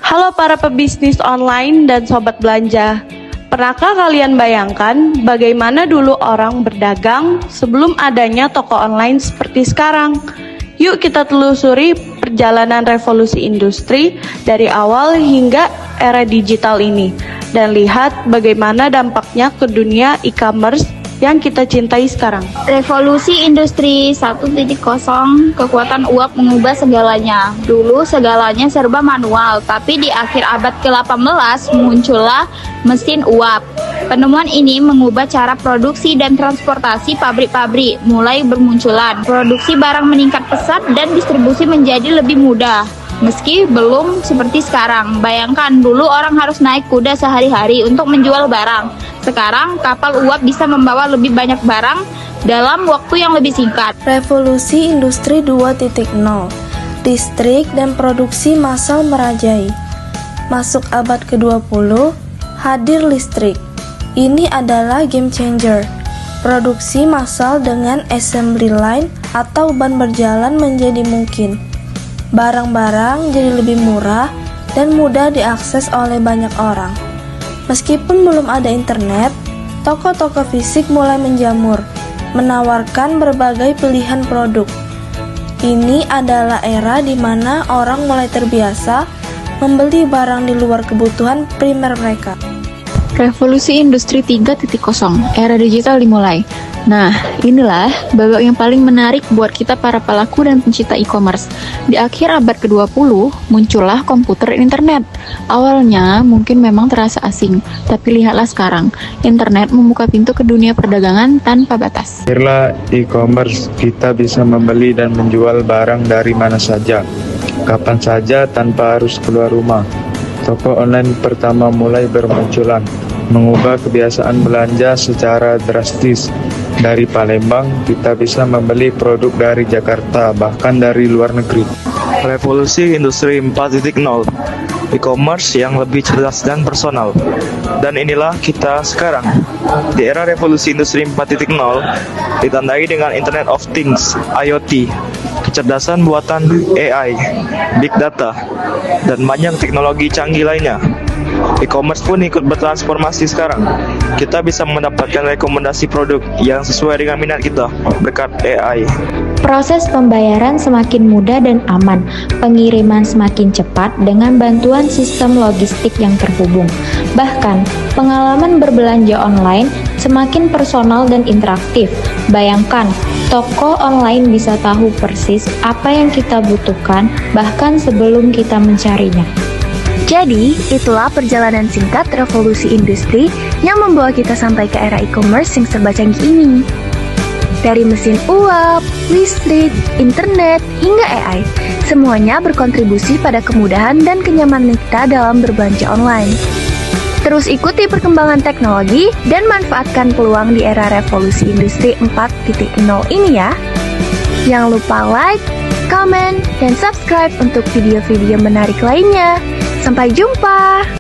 Halo para pebisnis online dan sobat belanja. Pernahkah kalian bayangkan bagaimana dulu orang berdagang sebelum adanya toko online seperti sekarang? Yuk kita telusuri perjalanan revolusi industri dari awal hingga era digital ini dan lihat bagaimana dampaknya ke dunia e-commerce yang kita cintai sekarang. Revolusi industri 1.0, kekuatan uap mengubah segalanya. Dulu segalanya serba manual, tapi di akhir abad ke-18 muncullah mesin uap. Penemuan ini mengubah cara produksi dan transportasi pabrik-pabrik, mulai bermunculan. Produksi barang meningkat pesat dan distribusi menjadi lebih mudah. Meski belum seperti sekarang, bayangkan dulu orang harus naik kuda sehari-hari untuk menjual barang. Sekarang kapal uap bisa membawa lebih banyak barang dalam waktu yang lebih singkat. Revolusi Industri 2.0, listrik dan produksi massal merajai. Masuk abad ke-20, hadir listrik. Ini adalah game changer. Produksi massal dengan assembly line atau ban berjalan menjadi mungkin. Barang-barang jadi lebih murah dan mudah diakses oleh banyak orang. Meskipun belum ada internet, toko-toko fisik mulai menjamur, menawarkan berbagai pilihan produk. Ini adalah era di mana orang mulai terbiasa membeli barang di luar kebutuhan primer mereka. Revolusi Industri 3.0, era digital dimulai. Nah, inilah babak yang paling menarik buat kita para pelaku dan pencinta e-commerce. Di akhir abad ke-20, muncullah komputer dan internet. Awalnya mungkin memang terasa asing, tapi lihatlah sekarang, internet membuka pintu ke dunia perdagangan tanpa batas. Akhirnya e-commerce, kita bisa membeli dan menjual barang dari mana saja, kapan saja tanpa harus keluar rumah. Toko online pertama mulai bermunculan, mengubah kebiasaan belanja secara drastis. Dari Palembang, kita bisa membeli produk dari Jakarta, bahkan dari luar negeri. Revolusi Industri 4.0, e-commerce yang lebih cerdas dan personal. Dan inilah kita sekarang. Di era revolusi Industri 4.0, ditandai dengan Internet of Things, IoT, kecerdasan buatan AI, Big Data, dan banyak teknologi canggih lainnya. E-commerce pun ikut bertransformasi sekarang. Kita bisa mendapatkan rekomendasi produk yang sesuai dengan minat kita berkat AI. Proses pembayaran semakin mudah dan aman, pengiriman semakin cepat dengan bantuan sistem logistik yang terhubung. Bahkan, pengalaman berbelanja online semakin personal dan interaktif. Bayangkan, toko online bisa tahu persis apa yang kita butuhkan bahkan sebelum kita mencarinya. Jadi, itulah perjalanan singkat revolusi industri yang membawa kita sampai ke era e-commerce yang serba canggih ini. Dari mesin uap, listrik, internet, hingga AI, semuanya berkontribusi pada kemudahan dan kenyamanan kita dalam berbelanja online. Terus ikuti perkembangan teknologi dan manfaatkan peluang di era revolusi industri 4.0 ini ya. Jangan lupa like, comment, dan subscribe untuk video-video menarik lainnya. Sampai jumpa!